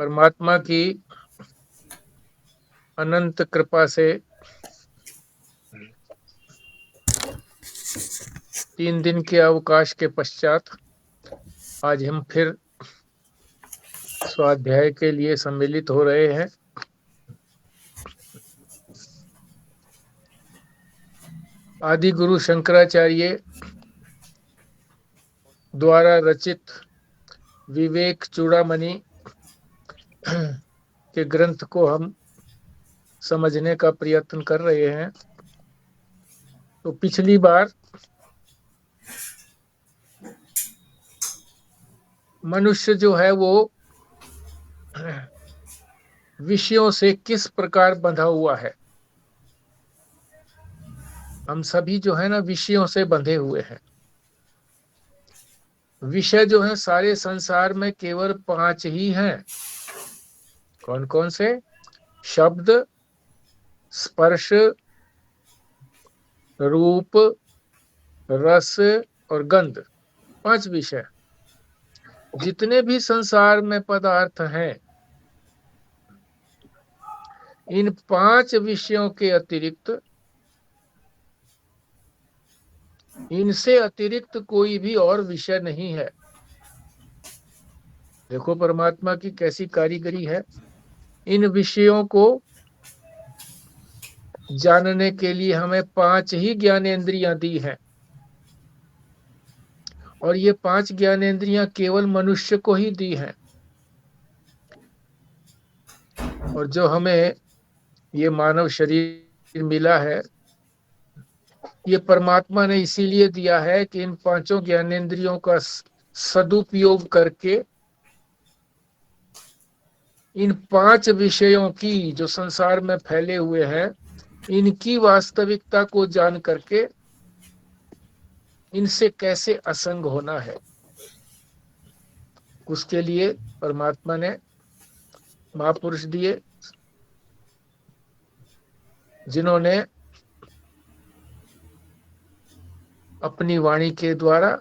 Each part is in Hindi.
परमात्मा की अनंत कृपा से 3 दिन के अवकाश के पश्चात आज हम फिर स्वाध्याय के लिए सम्मिलित हो रहे हैं। आदि गुरु शंकराचार्य द्वारा रचित विवेक चूड़ामणि के ग्रंथ को हम समझने का प्रयत्न कर रहे हैं। तो पिछली बार मनुष्य जो है वो विषयों से किस प्रकार बंधा हुआ है। हम सभी जो है ना विषयों से बंधे हुए हैं। विषय जो है सारे संसार में केवल 5 ही हैं। कौन कौन से? शब्द, स्पर्श, रूप, रस और गंध। 5 विषय। जितने भी संसार में पदार्थ हैं, इन 5 विषयों के अतिरिक्त, इनसे अतिरिक्त कोई भी और विषय नहीं है। देखो परमात्मा की कैसी कारीगरी है। इन विषयों को जानने के लिए हमें 5 ही ज्ञानेंद्रियां दी हैं। और ये 5 ज्ञानेंद्रियां केवल मनुष्य को ही दी हैं। और जो हमें ये मानव शरीर मिला है, ये परमात्मा ने इसीलिए दिया है कि इन 5 ज्ञानेंद्रियों का सदुपयोग करके इन 5 विषयों की जो संसार में फैले हुए हैं, इनकी वास्तविकता को जान करके इनसे कैसे असंग होना है, उसके लिए परमात्मा ने महापुरुष दिए, जिन्होंने अपनी वाणी के द्वारा,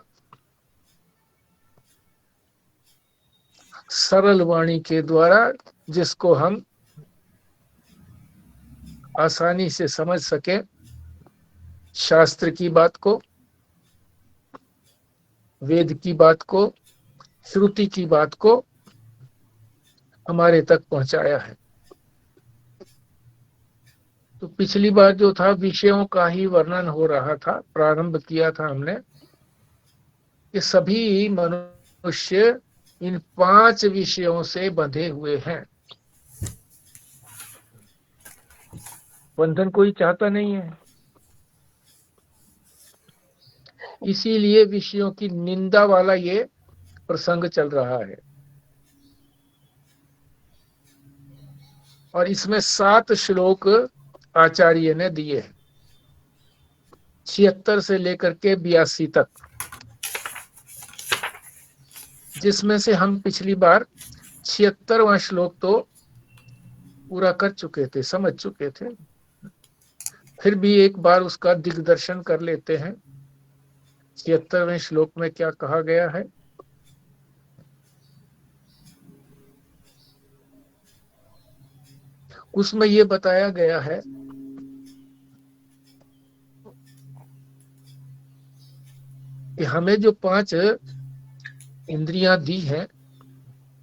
सरल वाणी के द्वारा, जिसको हम आसानी से समझ सके, शास्त्र की बात को, वेद की बात को, श्रुति की बात को हमारे तक पहुंचाया है। तो पिछली बार जो था विषयों का ही वर्णन हो रहा था। प्रारंभ किया था हमने कि सभी मनुष्य इन 5 विषयों से बंधे हुए हैं। बंधन कोई चाहता नहीं है, इसीलिए विषयों की निंदा वाला ये प्रसंग चल रहा है। और इसमें 7 श्लोक आचार्य ने दिए हैं, 76 से लेकर के 82 तक, जिसमें से हम पिछली बार 76वां श्लोक तो पूरा कर चुके थे, समझ चुके थे। फिर भी एक बार उसका दिग्दर्शन कर लेते हैं। 76वें श्लोक में क्या कहा गया है? उसमें ये बताया गया है कि हमें जो 5 इंद्रियां दी हैं,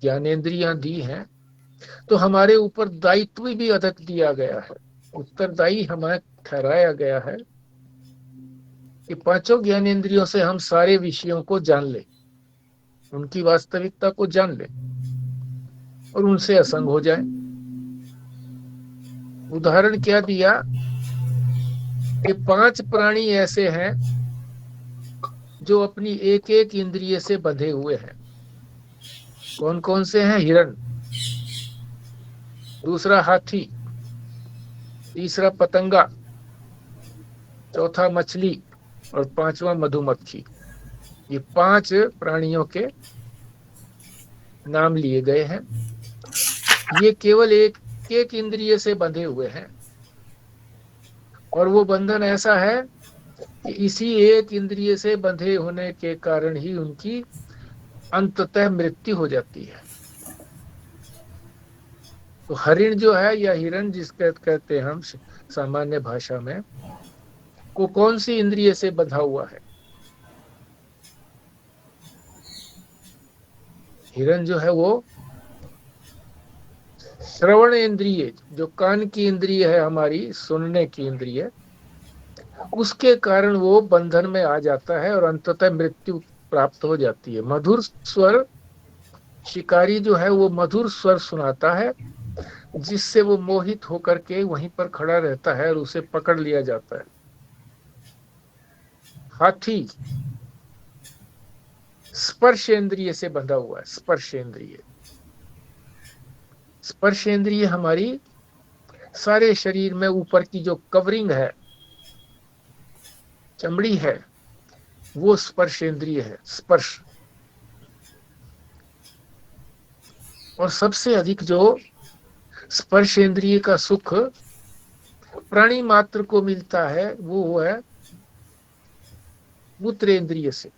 ज्ञानेंद्रियां दी हैं, तो हमारे ऊपर दायित्व भी अधिक दिया गया है, उत्तरदायी हमें ठहराया गया है कि 5 ज्ञानेंद्रियों से हम सारे विषयों को जान ले, उनकी वास्तविकता को जान ले और उनसे असंग हो जाए। उदाहरण क्या दिया कि 5 प्राणी ऐसे हैं जो अपनी एक एक इंद्रिय से बंधे हुए हैं। कौन कौन से हैं? हिरण, दूसरा हाथी, तीसरा पतंगा, चौथा मछली और 5वां मधुमक्खी। ये 5 प्राणियों के नाम लिए गए हैं। ये केवल एक एक इंद्रिय से बंधे हुए हैं और वो बंधन ऐसा है कि इसी एक इंद्रिय से बंधे होने के कारण ही उनकी अंततः मृत्यु हो जाती है। तो हरिण जो है या हिरण जिसके कहते हैं हम सामान्य भाषा में, को कौन सी इंद्रिय से बंधा हुआ है? हिरण जो है वो श्रवण इंद्रिय, जो कान की इंद्रिय है हमारी, सुनने की इंद्रिय, उसके कारण वो बंधन में आ जाता है और अंततः मृत्यु प्राप्त हो जाती है। मधुर स्वर, शिकारी जो है वो मधुर स्वर सुनाता है, जिससे वो मोहित होकर के वहीं पर खड़ा रहता है और उसे पकड़ लिया जाता है। हाथी स्पर्श इंद्रिय से बंधा हुआ है। स्पर्श इंद्रिय, स्पर्श इंद्रिय हमारी सारे शरीर में ऊपर की जो कवरिंग है, चमड़ी है, वो स्पर्श इंद्रिय है। स्पर्श। और सबसे अधिक जो स्पर्श इंद्रिय का सुख प्राणी मात्र को मिलता है वो है मूत्र इंद्रिय से।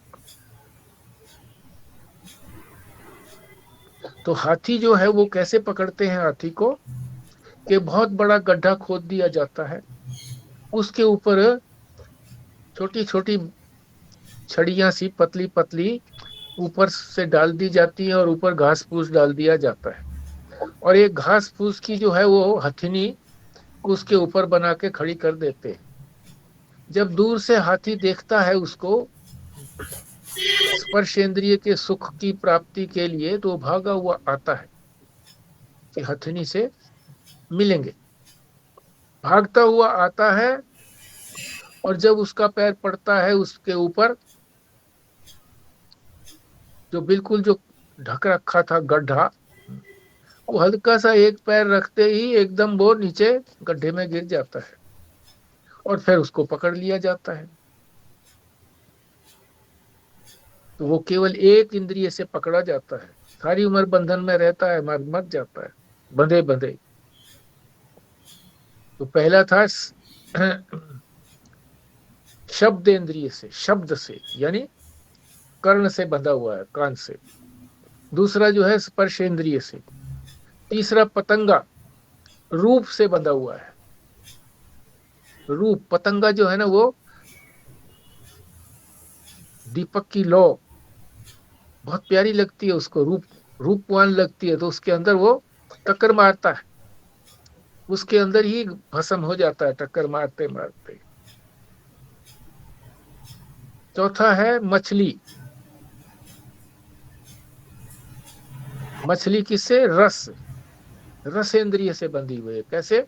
तो हाथी जो है वो कैसे पकड़ते हैं हाथी को, कि बहुत बड़ा गड्ढा खोद दिया जाता है, उसके ऊपर छोटी छोटी छड़ियां सी पतली पतली ऊपर से डाल दी जाती है और ऊपर घास फूस डाल दिया जाता है, और एक घास फूस की जो है वो हथनी उसके ऊपर बना के खड़ी कर देते हैं। जब दूर से हाथी देखता है उसको स्पर्श इंद्रिय के सुख की प्राप्ति के लिए, तो भागा हुआ आता है कि हथनी से मिलेंगे। भागता हुआ आता है, और जब उसका पैर पड़ता है उसके ऊपर, जो बिल्कुल जो ढक रखा था गड्ढा, वो हल्का सा एक पैर रखते ही एकदम वो नीचे गड्ढे में गिर जाता है, और फिर उसको पकड़ लिया जाता है। तो वो केवल एक इंद्रिय से पकड़ा जाता है, सारी उम्र बंधन में रहता है, मर मर जाता है बंधे बंधे। तो पहला था शब्द इंद्रिय से, शब्द से, यानी कर्ण से बंधा हुआ है, कान से। दूसरा जो है स्पर्श इंद्रिय से। तीसरा पतंगा, रूप से बंधा हुआ है। रूप, पतंगा जो है ना वो दीपक की लौ बहुत प्यारी लगती है उसको, रूपवान लगती है, तो उसके अंदर वो टक्कर मारता है, उसके अंदर ही भस्म हो जाता है टक्कर मारते मारते। चौथा है मछली। मछली किससे? रस, रस इंद्रिय से बंधी हुई है। कैसे?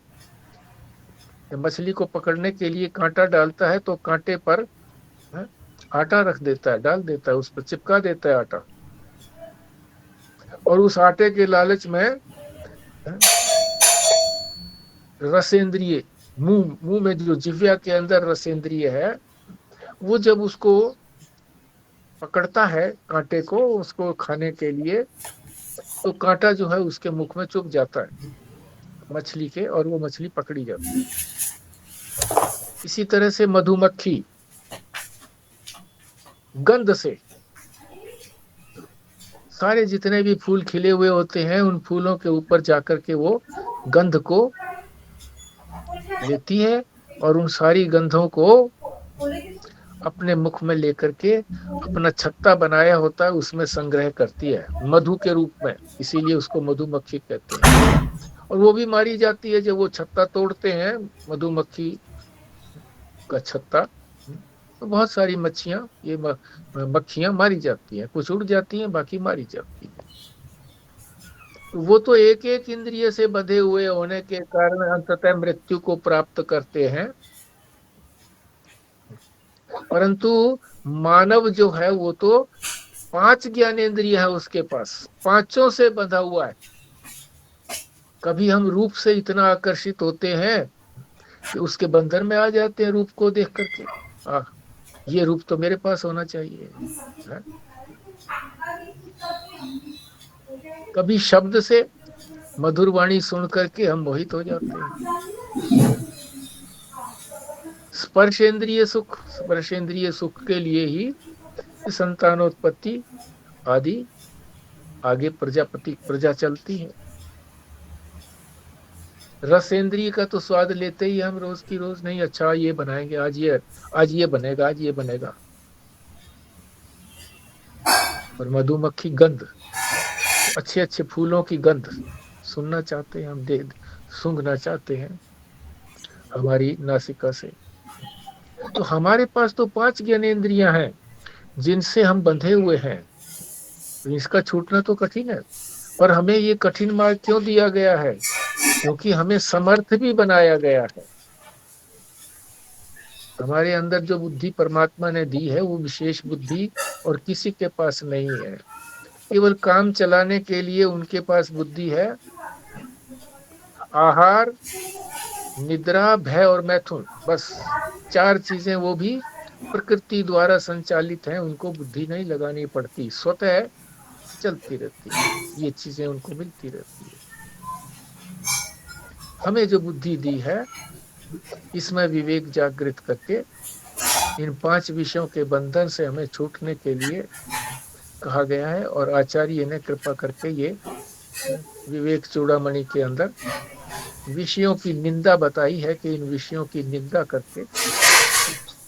मछली को पकड़ने के लिए कांटा डालता है, तो कांटे पर आटा रख देता है, डाल देता है, उस पर चिपका देता है आटा, और उस आटे के लालच में रसेंद्रिय, मुंह मुंह में जो जिह्वा के अंदर रसेंद्रिय है, वो जब उसको पकड़ता है कांटे को उसको खाने के लिए, तो कांटा जो है उसके मुख में चुभ जाता है मछली के, और वो मछली पकड़ी जाती है। इसी तरह से मधुमक्खी गंध से, सारे जितने भी फूल खिले हुए होते हैं उन फूलों के ऊपर जाकर के वो गंध को लेती है, और उन सारी गंधों को अपने मुख में लेकर के अपना छत्ता बनाया होता है उसमें संग्रह करती है मधु के रूप में, इसीलिए उसको मधुमक्खी कहते हैं। और वो भी मारी जाती है जब वो छत्ता तोड़ते हैं, मधुमक्खी का छत्ता, तो बहुत सारी मच्छियां, ये मक्खियां मारी जाती हैं, कुछ उड़ जाती हैं, बाकी मारी जाती हैं। तो वो तो एक एक इंद्रिय से बंधे हुए होने के कारण अंततः मृत्यु को प्राप्त करते हैं, परंतु मानव जो है वो तो 5 ज्ञानेंद्रिय है उसके पास, पांचों से बंधा हुआ है। कभी हम रूप से इतना आकर्षित होते हैं कि उसके बंधन में आ जाते हैं रूप को देख करके, ये रूप तो मेरे पास होना चाहिए है? कभी शब्द से, मधुर वाणी सुन करके हम मोहित हो जाते हैं। स्पर्शेंद्रिय सुख, स्पर्शेंद्रिय सुख के लिए ही संतानोत्पत्ति आदि आगे प्रजा चलती है। रसेंद्रिय का तो स्वाद लेते ही हम रोज की रोज, नहीं अच्छा ये बनाएंगे आज ये बनेगा, आज ये बनेगा। और मधुमक्खी गंध, अच्छे अच्छे फूलों की गंध सुनना चाहते हैं हम, दे सूंघना चाहते हैं हमारी नासिका से। तो हमारे पास तो 5 ज्ञानेंद्रियां हैं जिनसे हम बंधे हुए हैं, तो इसका छूटना तो कठिन है। पर हमें ये कठिन मार्ग क्यों दिया गया है? क्योंकि हमें समर्थ भी बनाया गया है। हमारे अंदर जो बुद्धि परमात्मा ने दी है वो विशेष बुद्धि और किसी के पास नहीं है। केवल काम चलाने के लिए उनके पास बुद्धि है। आहार, निद्रा, भय और मैथुन, बस 4 चीजें, वो भी प्रकृति द्वारा संचालित हैं, उनको बुद्धि नहीं लगानी पड़ती, स्वतः चलती रहती है, ये चीजें उनको मिलती रहती है। हमें जो बुद्धि दी है इसमें विवेक जागृत करके इन 5 विषयों के बंधन से हमें छूटने के लिए कहा गया है। और आचार्य ने कृपा करके ये विवेक चूड़ामणि के अंदर विषयों की निंदा बताई है कि इन विषयों की निंदा करके,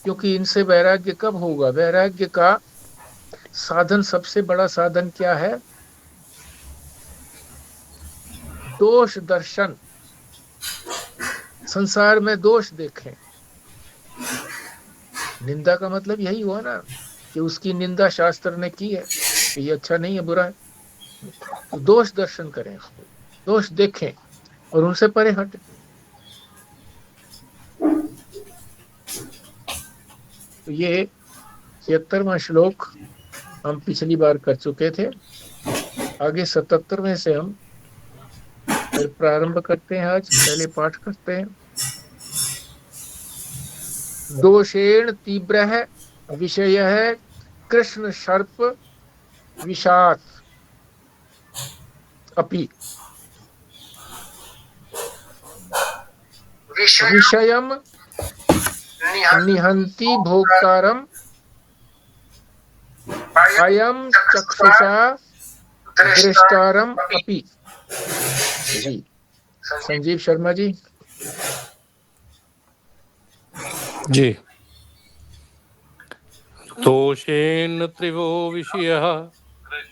क्योंकि इनसे वैराग्य कब होगा? वैराग्य का साधन, सबसे बड़ा साधन क्या है? दोष दर्शन। संसार में दोष देखें। निंदा का मतलब यही हुआ ना कि उसकी निंदा शास्त्र ने की है कि ये अच्छा नहीं है, बुरा है। तो दोष दर्शन करें, उसको दोष देखें और उनसे परे हटें। तो ये 76वां श्लोक हम पिछली बार कर चुके थे। आगे 77वें से हम फिर प्रारंभ करते हैं। आज पहले पाठ करते हैं। दोषेण तीव्र विषय है कृष्ण सर्प विषात अपि विषयम निहंति भोक्तारम अयम चक्षुषा दृष्टारम अपि। जी, संजीव शर्मा जी। जी। दोषेण त्रिवो विषयः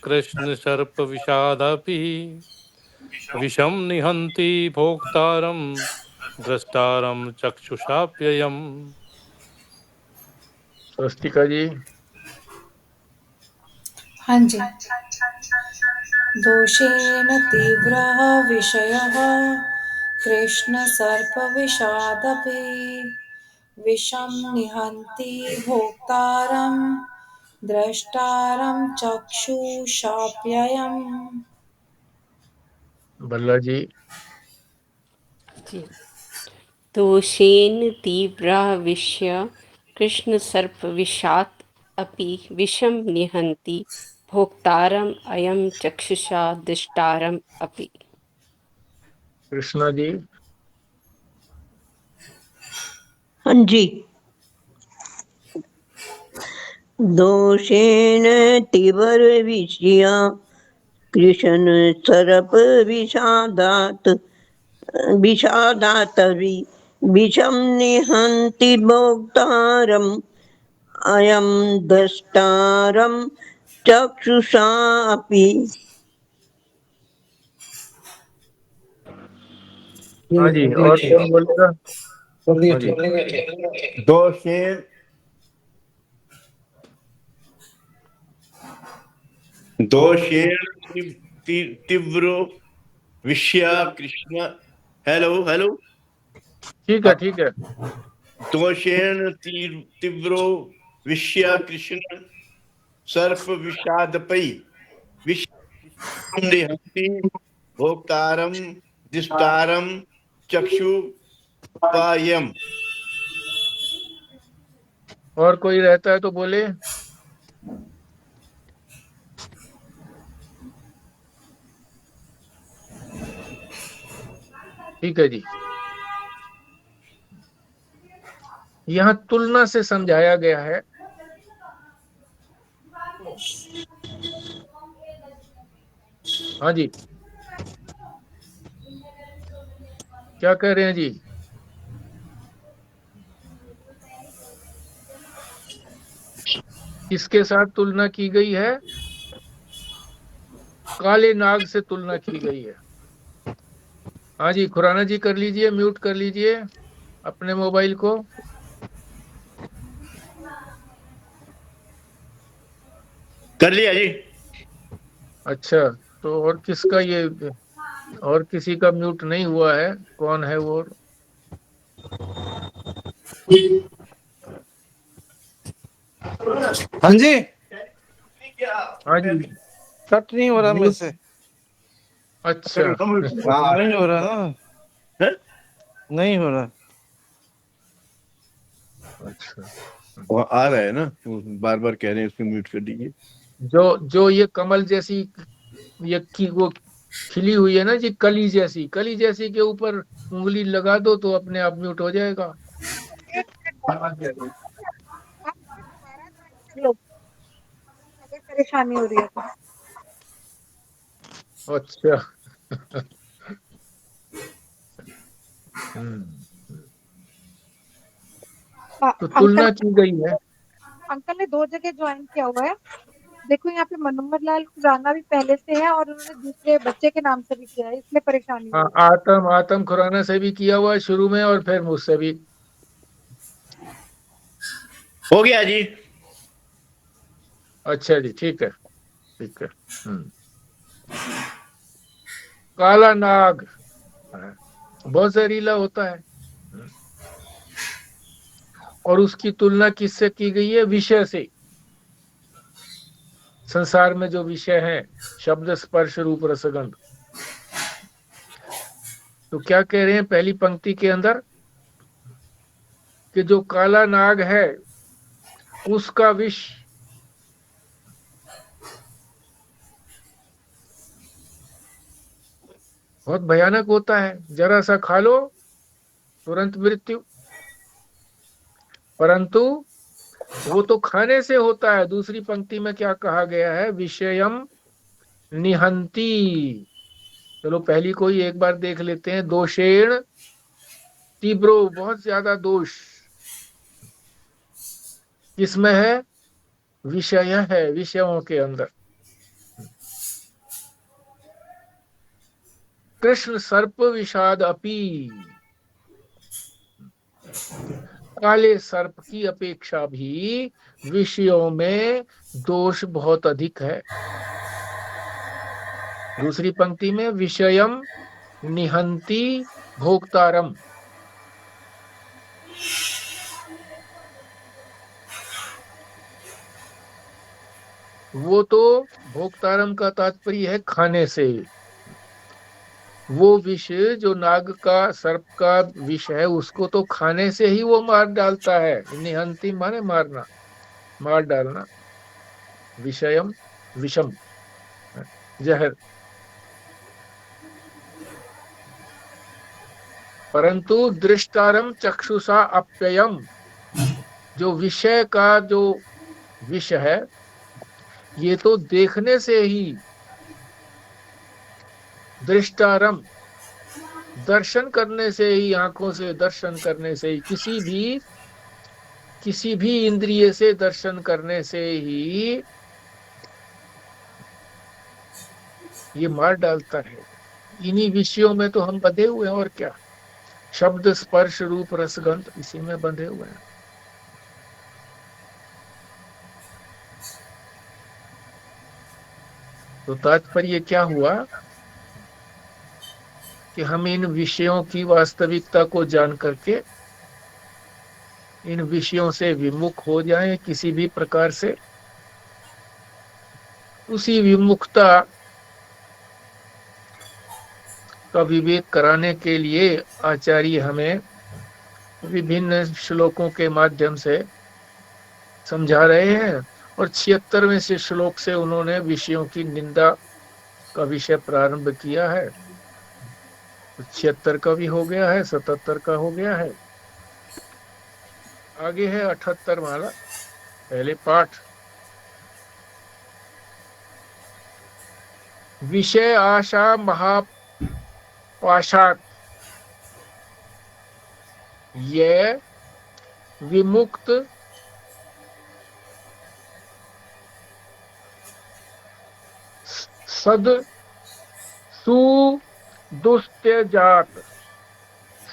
कृष्ण सर्प विषादपि विषम निहंति भोक्तारम द्रष्टारम चक्षुषाप्ययम्। स्वस्तिका जी। हाँ जी। दोषेण तीव्रः विषयः कृष्ण सर्प विषादपि विषं निहन्ति भोक्तारं द्रष्टारं चक्षुषाप्ययम्। बल्ला जी। दोषेण तीव्रा विषय कृष्ण सर्प विषात् अपि विषम निहन्ति भोक्तारम अयम चक्षुषा दृष्टारम अपि। कृष्णा जी। हाँ जी। दोषेण तीव्र विषया कृष्ण सर्प विषादात विषम निहन्ति भोक्तारम् अयं द्रष्टारं चक्षुषा अपि। हाँ जी, और कौन बोलेगा? हाँ जी। दोषेण तीव्र विषय कृष्ण। हेलो। ठीक है, ठीक है। दोषेण तीव्रो विषय कृष्ण सर्प विषादपि विषं निहन्ति भोक्तारं दृष्टारं चक्षुपायम्। और कोई रहता है तो बोले। ठीक है जी। यहाँ तुलना से समझाया गया है। हाँ जी, क्या कह रहे हैं जी? किसके साथ तुलना की गई है? काले नाग से तुलना की गई है। हाँ जी, खुराना जी कर लीजिए, म्यूट कर लीजिए अपने मोबाइल को। कर लिया जी। अच्छा, तो और किसका ये, और किसी का म्यूट नहीं हुआ है? कौन है वो? हाँ जी, हाँ जी, कट नहीं हो रहा मेरे म्यूट। से। अच्छा नहीं हो रहा ना, हैं? नहीं हो रहा। अच्छा, वो आ रहा है ना, बार बार कह रहे हैं इसको म्यूट कर दीजिए। जो जो ये कमल जैसी ये की वो खिली हुई है ना जी, कली जैसी, कली जैसी के ऊपर उंगली लगा दो तो अपने आप म्यूट हो जाएगा। लोग अगर परेशानी हो रही है तो। अच्छा हम्म, तो अंकल तुलना की गई है। अंकल ने 2 जगह ज्वाइन किया हुआ है। देखो यहाँ पे मनोहर लाल खुराना भी पहले से है और उन्होंने दूसरे बच्चे के नाम से भी किया है, इसलिए परेशानी हो हाँ, रही आतम आतम खुराना से भी किया हुआ है शुरू में, और फिर मुझसे भी। हो गया जी। अच्छा जी, ठीक है, ठीक है। हम्म, काला नाग बहुत जहरीला होता है। और उसकी तुलना किससे की गई है? विषय से। संसार में जो विषय है, शब्द स्पर्श रूप रसगंध। तो क्या कह रहे हैं पहली पंक्ति के अंदर? कि जो काला नाग है उसका विष बहुत भयानक होता है, जरा सा खा लो तुरंत मृत्यु। परंतु वो तो खाने से होता है। दूसरी पंक्ति में क्या कहा गया है? विषयम निहंती। चलो पहली को ही एक बार देख लेते हैं। दोषेण तीव्रो, बहुत ज्यादा दोष किसमें है? विषय है, विषयों के अंदर। कृष्ण सर्प विषाद अपी, काले सर्प की अपेक्षा भी विषयों में दोष बहुत अधिक है। दूसरी पंक्ति में विषयम निहंती भोक्तारम। वो तो भोक्तारम का तात्पर्य है खाने से। वो विष जो नाग का, सर्प का विष है, उसको तो खाने से ही वो मार डालता है। निहंती माने मारना, मार डालना। विषयम विषम, जहर। परंतु दृष्टारम चक्षुषा अप्ययम, जो विषय का जो विष है, ये तो देखने से ही, दृष्टारम दर्शन करने से ही, आंखों से दर्शन करने से ही, किसी भी इंद्रिय से दर्शन करने से ही ये मार डालता है। इन्हीं विषयों में तो हम बंधे हुए हैं, और क्या। शब्द स्पर्श रूप रसगंध, इसी में बंधे हुए हैं। तो तात्पर्य क्या हुआ? कि हम इन विषयों की वास्तविकता को जान करके इन विषयों से विमुख हो जाएं किसी भी प्रकार से। उसी विमुखता का विवेक कराने के लिए आचार्य हमें विभिन्न श्लोकों के माध्यम से समझा रहे हैं। और 76वें से श्लोक से उन्होंने विषयों की निंदा का विषय प्रारंभ किया है। 76 का भी हो गया है, 77 का हो गया है, आगे है 78 वाला पहले पाठ। विषय आशा महापाशात ये विमुक्त सद सुदुस्त्यजात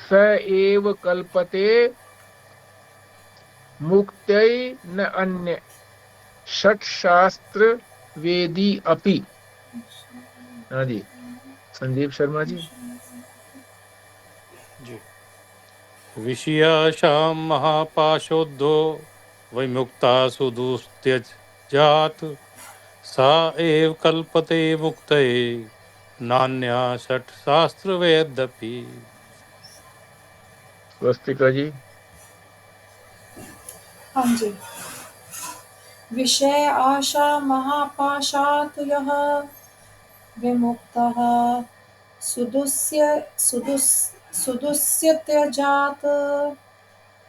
स एव कल्पते मुक्त्यै न अन्य षट शास्त्र वेदी अपि। हाँ जी, संजीव शर्मा जी। जी। विषयाशां महापाशोद्धो विमुक्ता सुदुस्त्यजात् सा एव कल्पते मुक्तये नान्या षट शास्त्र वेदपि। स्वस्तिका जी। हाँ जी। विषय आशा महापाशात् यः विमुक्तः सुदुस्यत्यजात्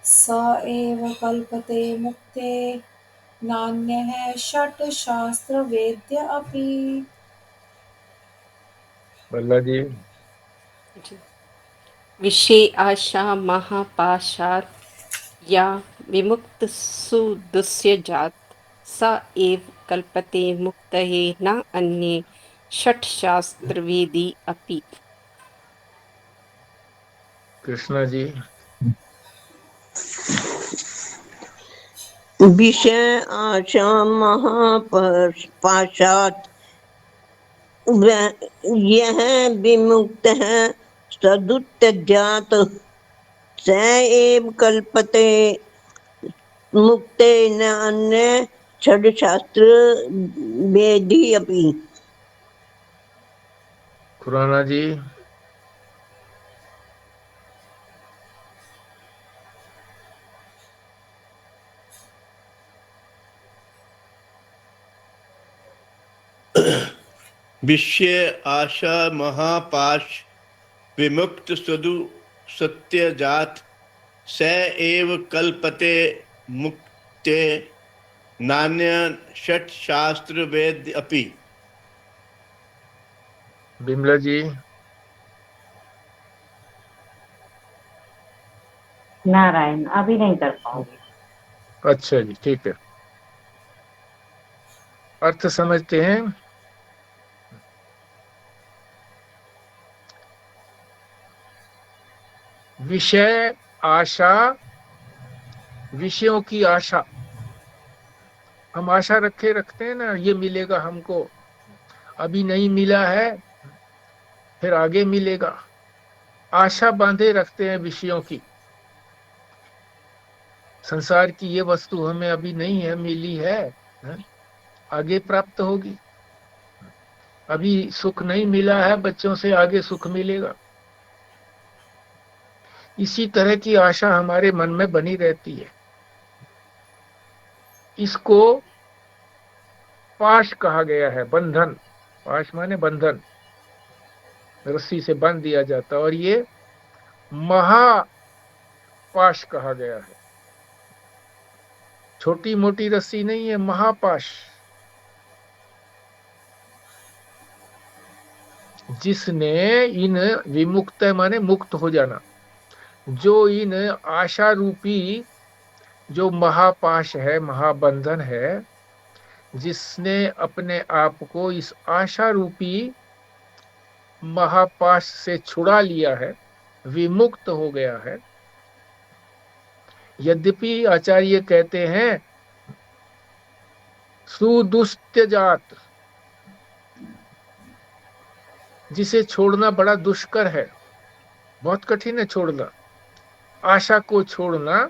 स एव कल्पते मुक्ते नान्यः षट् शास्त्र वेद्य अपि। बल्ला जी। विषय आशा महापाशात् या विमुक्त सुदुस्यजात सा एव कल्पते मुक्तये न अन्ये षट शास्त्र वेदी अपि। कृष्णा जी। विषय आशा महापाशात् यह विमुक्त है सदुत्यजात स एव कल्पते मुक्ते न अन्य षड शास्त्र वेदी अपि। खुराना जी। विषय आशा महापाश विमुक्त सदु सत्यजात स एव कल्पते मुक्ते नान्य षट शास्त्र वेद अपि। बिमला जी। नारायण अभी नहीं कर पाओगे। अच्छा जी, ठीक है। अर्थ समझते हैं। विषय आशा, विषयों की आशा। हम आशा रखते हैं ना, ये मिलेगा हमको, अभी नहीं मिला है फिर आगे मिलेगा। आशा बांधे रखते हैं विषयों की। संसार की ये वस्तु हमें अभी नहीं है, मिली है, आगे प्राप्त होगी। अभी सुख नहीं मिला है बच्चों से, आगे सुख मिलेगा। इसी तरह की आशा हमारे मन में बनी रहती है। इसको पाश कहा गया है, बंधन। पाश माने बंधन, रस्सी से बांध दिया जाता। और ये महापाश कहा गया है। छोटी मोटी रस्सी नहीं है, महापाश। जिसने इन विमुक्त माने मुक्त हो जाना, जो इन आशा रूपी जो महापाश है, महाबंधन है, जिसने अपने आप को इस आशा रूपी महापाश से छुड़ा लिया है, विमुक्त हो गया है। यद्यपि आचार्य कहते हैं सुदुस्त्यजात, जिसे छोड़ना बड़ा दुष्कर है, बहुत कठिन है छोड़ना। आशा को छोड़ना,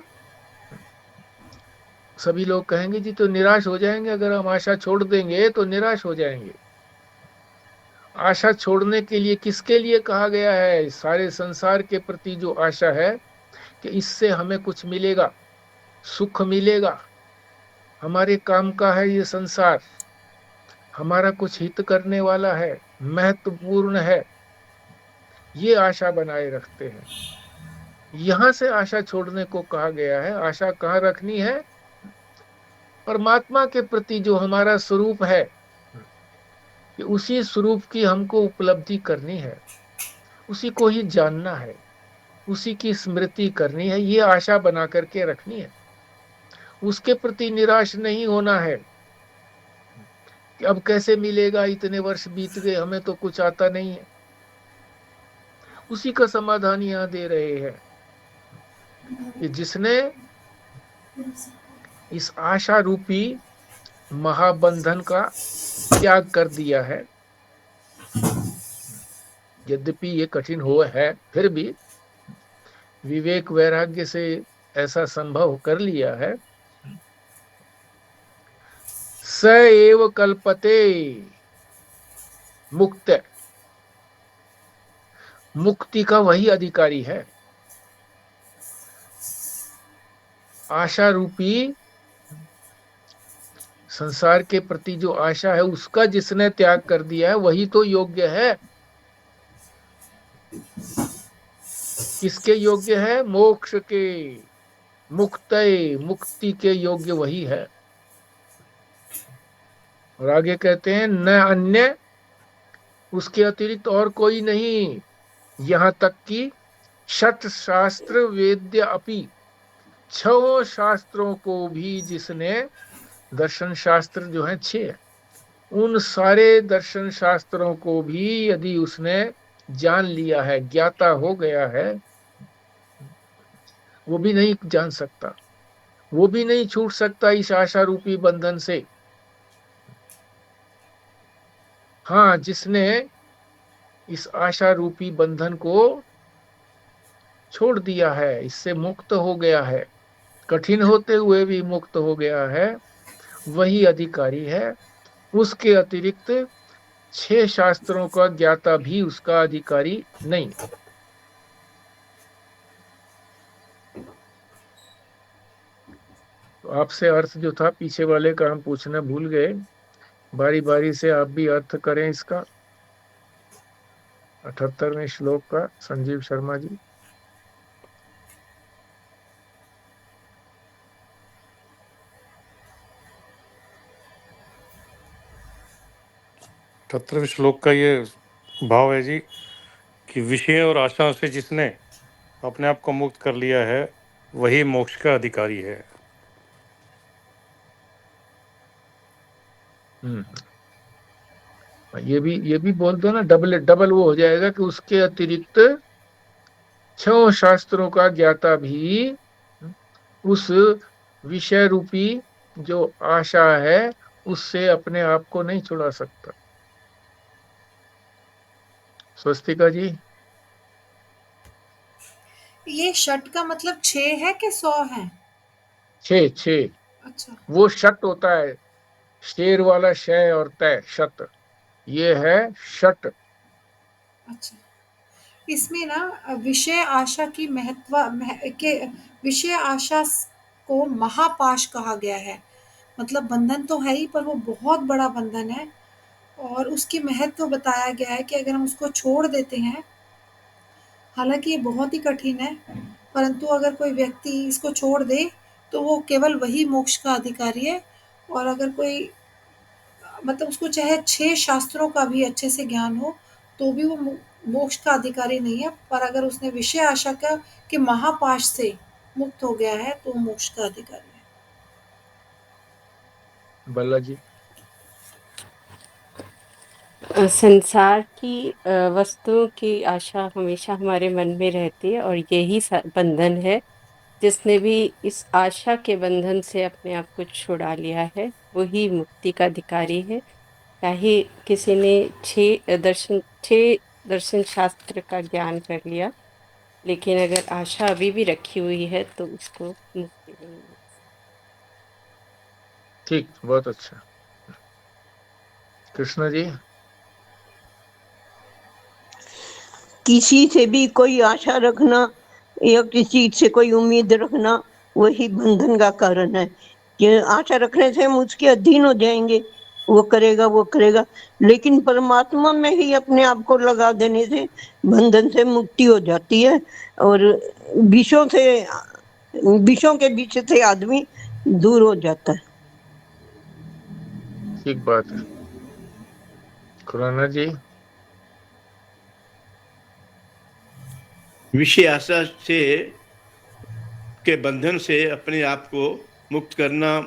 सभी लोग कहेंगे जी तो निराश हो जाएंगे, अगर हम आशा छोड़ देंगे तो निराश हो जाएंगे। आशा छोड़ने के लिए किसके लिए कहा गया है? सारे संसार के प्रति जो आशा है कि इससे हमें कुछ मिलेगा, सुख मिलेगा, हमारे काम का है ये संसार, हमारा कुछ हित करने वाला है, महत्वपूर्ण है, ये आशा बनाए रखते हैं। यहां से आशा छोड़ने को कहा गया है। आशा कहाँ रखनी है? परमात्मा के प्रति जो हमारा स्वरूप है, कि उसी स्वरूप की हमको उपलब्धि करनी है, उसी को ही जानना है। उसी की स्मृति करनी है, ये आशा बना करके रखनी है। उसके प्रति निराश नहीं होना है कि अब कैसे मिलेगा, इतने वर्ष बीत गए, हमें तो कुछ आता नहीं है। उसी का समाधान यहां दे रहे हैं कि जिसने इस आशा रूपी महाबंधन का त्याग कर दिया है, यद्यपि ये कठिन हो है, फिर भी विवेक वैराग्य से ऐसा संभव कर लिया है। स एव कल्पते मुक्त, मुक्ति का वही अधिकारी है। आशा रूपी संसार के प्रति जो आशा है उसका जिसने त्याग कर दिया है वही तो योग्य है। किसके योग्य है? मोक्ष के, मुक्त, मुक्ति के योग्य वही है। और आगे कहते हैं न अन्य, उसके अतिरिक्त और कोई नहीं। यहां तक कि षट शास्त्र वेद्य अपि, 6 शास्त्रों को भी जिसने, दर्शन शास्त्र जो है 6, उन सारे दर्शन शास्त्रों को भी यदि उसने जान लिया है, ज्ञाता हो गया है, वो भी नहीं जान सकता, वो भी नहीं छूट सकता इस आशा रूपी बंधन से। हाँ, जिसने इस आशा रूपी बंधन को छोड़ दिया है, इससे मुक्त हो गया है, कठिन होते हुए भी मुक्त हो गया है, वही अधिकारी है। उसके अतिरिक्त 6 शास्त्रों का ज्ञाता भी उसका अधिकारी नहीं। तो आपसे अर्थ जो था पीछे वाले का हम पूछना भूल गए, बारी बारी से आप भी अर्थ करें इसका। 78वें श्लोक का संजीव शर्मा जी। सत्रहवें श्लोक का ये भाव है जी कि विषय और आशा से जिसने अपने आप को मुक्त कर लिया है वही मोक्ष का अधिकारी है। ये भी बोल दो ना, डबल डबल वो हो जाएगा कि उसके अतिरिक्त 6 शास्त्रों का ज्ञाता भी उस विषय रूपी जो आशा है उससे अपने आप को नहीं छुड़ा सकता। स्वस्तिका जी। ये षट का मतलब 6 है कि 100 है? 6। अच्छा वो शट होता है, शेर वाला शय और तय, शत। ये है शट। अच्छा। इसमें ना विषय आशा की के विषय आशा को महापाश कहा गया है। मतलब बंधन तो है ही, पर वो बहुत बड़ा बंधन है और उसकी महत्व बताया गया है कि अगर हम उसको छोड़ देते हैं, हालांकि ये बहुत ही कठिन है, परंतु अगर कोई व्यक्ति इसको छोड़ दे तो वो केवल वही मोक्ष का अधिकारी है। और अगर कोई मतलब उसको चाहे 6 शास्त्रों का भी अच्छे से ज्ञान हो तो भी वो मोक्ष का अधिकारी नहीं है, पर अगर उसने विषय आशा का के महापाश से मुक्त हो गया है तो वो मोक्ष का अधिकारी है। बल्ला जी। संसार की वस्तुओं की आशा हमेशा हमारे मन में रहती है और यही बंधन है। जिसने भी इस आशा के बंधन से अपने आप को छुड़ा लिया है वही मुक्ति का अधिकारी है। चाहे किसी ने 6 दर्शन शास्त्र का ज्ञान कर लिया, लेकिन अगर आशा अभी भी रखी हुई है तो उसको मुक्ति नहीं मिली। ठीक, बहुत अच्छा। कृष्णा जी। किसी से भी कोई आशा रखना या किसी से कोई उम्मीद रखना वही बंधन का कारण है कि आशा रखने से हम उसके अधीन हो जाएंगे, वो करेगा, लेकिन परमात्मा में ही अपने आप को लगा देने से बंधन से मुक्ति हो जाती है और विषयों के बीच से आदमी दूर हो जाता है। ठीक बात है। खुराना जी। विषय आशा से के बंधन से अपने आप को मुक्त करना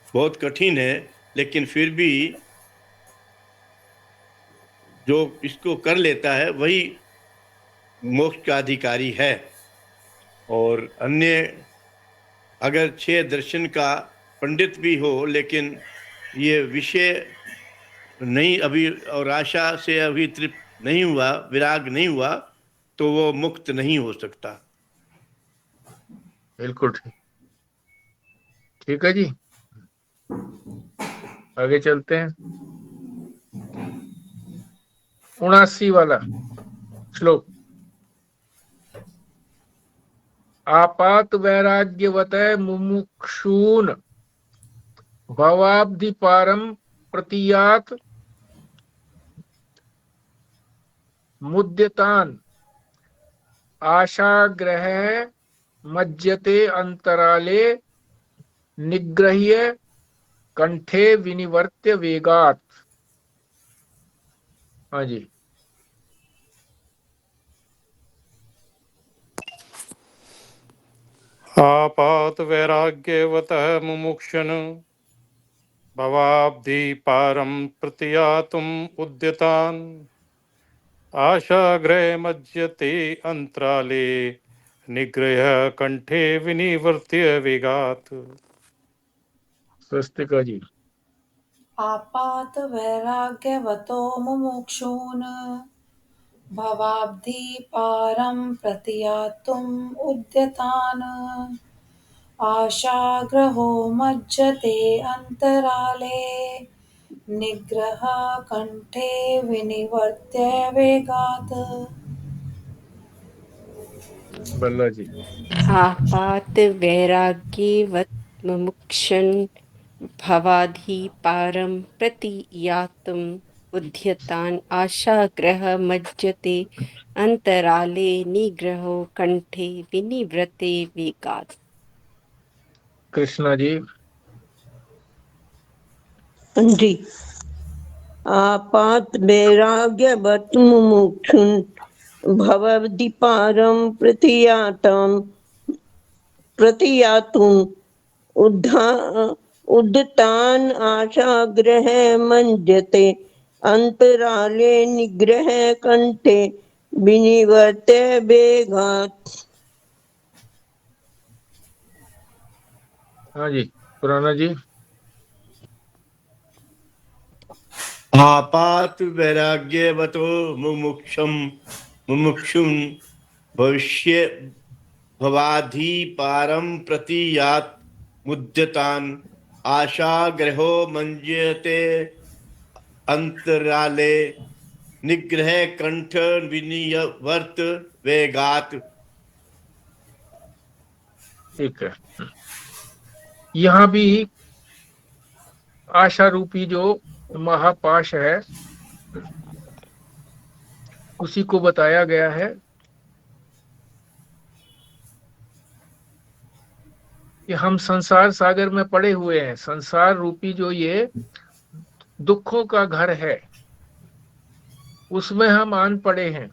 बहुत कठिन है, लेकिन फिर भी जो इसको कर लेता है वही मोक्ष का अधिकारी है। और अन्य अगर 6 दर्शन का पंडित भी हो, लेकिन ये विषय नहीं अभी और आशा से अभी तृप्त नहीं हुआ, विराग नहीं हुआ, तो वो मुक्त नहीं हो सकता। बिल्कुल ठीक। ठीक है जी, आगे चलते हैं। 79 वाला श्लोक। आपात वैराग्यवत मुमुक्षून भवाब्धि पारम प्रतीयात मुद्यतान आशाग्रह मज्जते अंतराले निग्रह्य कंठे विनिवर्त्य वेगात। हाँ जी। आपात वैराग्यवतः मुमुक्षुन भवाब्धि पारं प्रतीयातुम् उद्यतान् आशाग्रहे मज्जते अंतराले निग्रह कंठे विनिवर्त्य वेगात्। स्वस्तिका जी। आपात वैराग्यवतो मुमुक्षून् भवाब्धि पारं प्रतियातुम् उद्यतान् आशाग्रहो मज्जते अंतराले निग्रह कंठे विनिवर्त्य वेगात्। बल्ला जी। आपात वैराग्यवत मुमुक्षुन् भवाधि पारं प्रति यातुम् उद्यतान् आशाग्रह मज्जते अंतराले निग्रहो कंठे विनिवृते वेगात्। कृष्णा जी। जी। आपात वैराग्य बत मुमुक्षुन भवदि पारम प्रतियातुम उद्यतान आशाग्रह मज्जते अंतराले निग्रह कंठे विनिवर्ते वेगात्। हाँ जी, पुराना जी। आपात वैराग्यवतो मुमुक्षुम भविष्य भवाधि पारम प्रतीयात मुद्यतान आशाग्रहो मञ्जते अंतराले निग्रह कंठ विनिवर्त वेगात। ठीक है। यहाँ भी आशा रूपी जो महापाश है उसी को बताया गया है कि हम संसार सागर में पड़े हुए हैं। संसार रूपी जो ये दुखों का घर है उसमें हम आन पड़े हैं,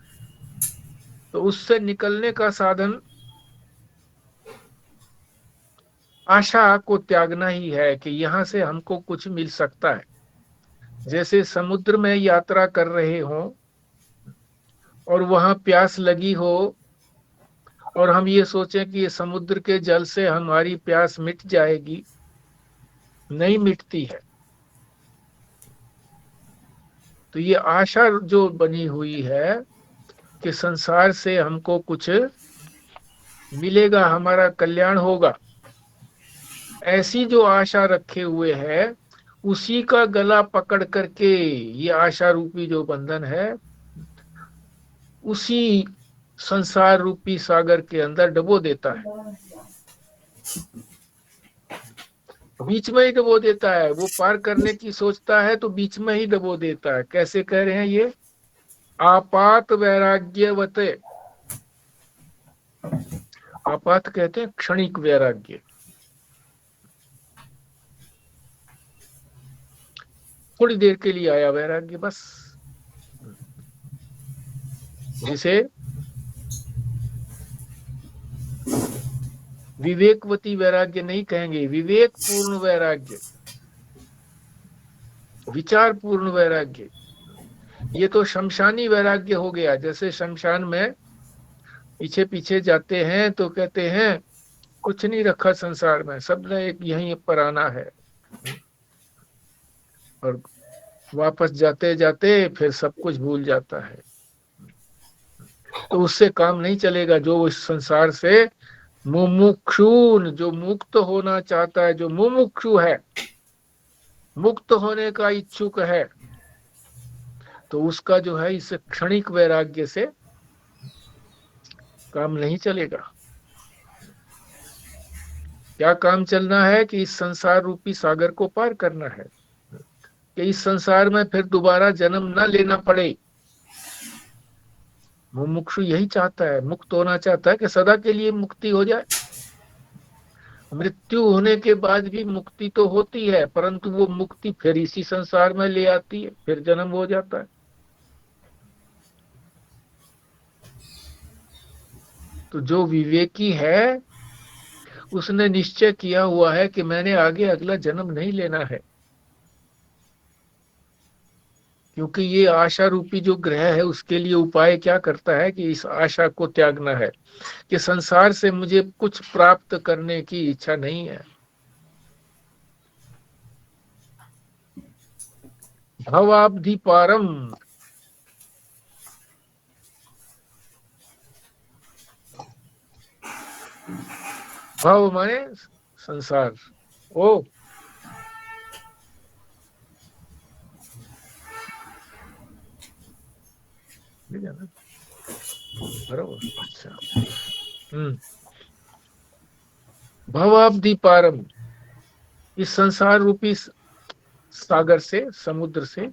तो उससे निकलने का साधन आशा को त्यागना ही है कि यहाँ से हमको कुछ मिल सकता है। जैसे समुद्र में यात्रा कर रहे हो और वहां प्यास लगी हो और हम ये सोचें कि ये समुद्र के जल से हमारी प्यास मिट जाएगी, नहीं मिटती है। तो ये आशा जो बनी हुई है कि संसार से हमको कुछ मिलेगा, हमारा कल्याण होगा, ऐसी जो आशा रखे हुए है उसी का गला पकड़ करके ये आशा रूपी जो बंधन है उसी संसार रूपी सागर के अंदर डबो देता है, बीच में ही डबो देता है। वो पार करने की सोचता है तो बीच में ही डबो देता है। कैसे कह रहे हैं ये? आपात वैराग्यवत। आपात कहते हैं क्षणिक वैराग्य, थोड़ी देर के लिए आया वैराग्य बस। जिसे विवेकवती वैराग्य नहीं कहेंगे, विवेक पूर्ण वैराग्य, विचार पूर्ण वैराग्य। ये तो शमशानी वैराग्य हो गया। जैसे शमशान में पीछे पीछे जाते हैं तो कहते हैं कुछ नहीं रखा संसार में, सबने एक यहीं पर आना है, और वापस जाते जाते फिर सब कुछ भूल जाता है। तो उससे काम नहीं चलेगा। जो इस संसार से मुमुक्षुन, जो मुक्त होना चाहता है, जो मुमुक्षु है, मुक्त होने का इच्छुक है, तो उसका जो है इस क्षणिक वैराग्य से काम नहीं चलेगा। क्या काम चलना है कि इस संसार रूपी सागर को पार करना है, कि इस संसार में फिर दोबारा जन्म न लेना पड़े। मुमुक्षु यही चाहता है, मुक्त होना चाहता है कि सदा के लिए मुक्ति हो जाए। मृत्यु होने के बाद भी मुक्ति तो होती है, परंतु वो मुक्ति फिर इसी संसार में ले आती है, फिर जन्म हो जाता है। तो जो विवेकी है उसने निश्चय किया हुआ है कि मैंने आगे अगला जन्म नहीं लेना है, क्योंकि ये आशा रूपी जो ग्रह है उसके लिए उपाय क्या करता है कि इस आशा को त्यागना है, कि संसार से मुझे कुछ प्राप्त करने की इच्छा नहीं है। भवाब्धि पारम, भव माने संसार। ओ बराबर, अच्छा। भवाब्धि पारम, इस संसार रूपी सागर से, समुद्र से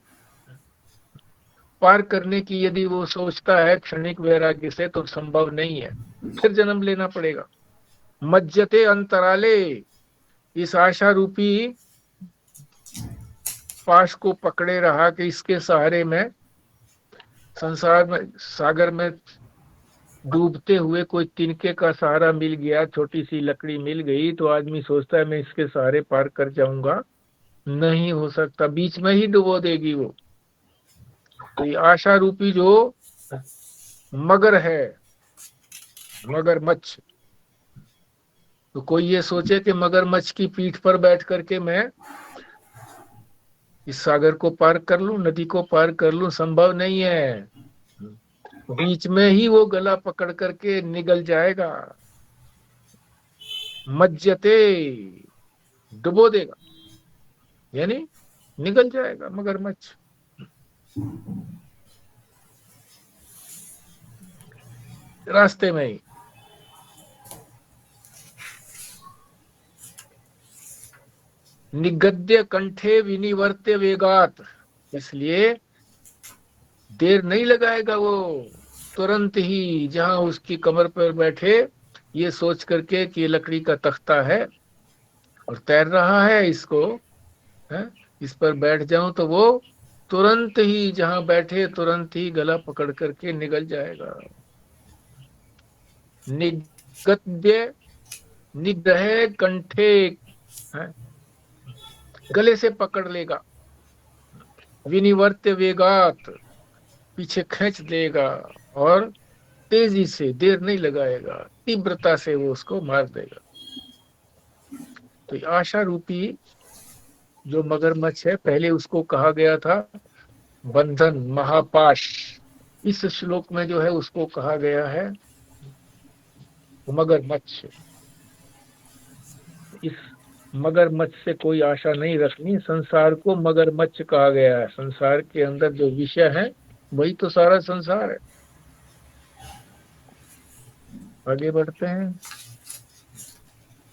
पार करने की यदि वो सोचता है क्षणिक वैराग्य से, तो संभव नहीं है, फिर जन्म लेना पड़ेगा। मज्जते अंतराले, इस आशा रूपी पाश को पकड़े रहा कि इसके सहारे में संसार में, सागर में डूबते हुए कोई तिनके का सहारा मिल गया, छोटी सी लकड़ी मिल गई, तो आदमी सोचता है मैं इसके सहारे पार कर जाऊंगा। नहीं हो सकता, बीच में ही डुबो देगी वो। तो ये आशा रूपी जो मगर है, मगरमच्छ, तो कोई ये सोचे कि मगरमच्छ की पीठ पर बैठ करके मैं इस सागर को पार कर लूं, नदी को पार कर लूं, संभव नहीं है। बीच में ही वो गला पकड़ करके निगल जाएगा। मज्जते, डुबो देगा, यानी निगल जाएगा मगरमच्छ। रास्ते में ही। निगद्य कंठे विनिवर्त्य वेगात, इसलिए देर नहीं लगाएगा वो, तुरंत ही जहां उसकी कमर पर बैठे ये सोच करके कि ये लकड़ी का तख्ता है और तैर रहा है, इसको है, इस पर बैठ जाऊं तो वो तुरंत ही जहां बैठे तुरंत ही गला पकड़ करके निगल जाएगा। निगद्य, निग्रह कंठे है, गले से पकड़ लेगा। विनिवर्त्य वेगात, पीछे खींच देगा और तेजी से, देर नहीं लगाएगा, तीव्रता से वो उसको मार देगा। तो आशा रूपी जो मगरमच्छ है, पहले उसको कहा गया था बंधन, महापाश। इस श्लोक में जो है उसको कहा गया है मगरमच्छ। इस मगरमच्छ से कोई आशा नहीं रखनी। संसार को मगरमच्छ कहा गया है। संसार के अंदर जो विषय है वही तो सारा संसार है। आगे बढ़ते हैं।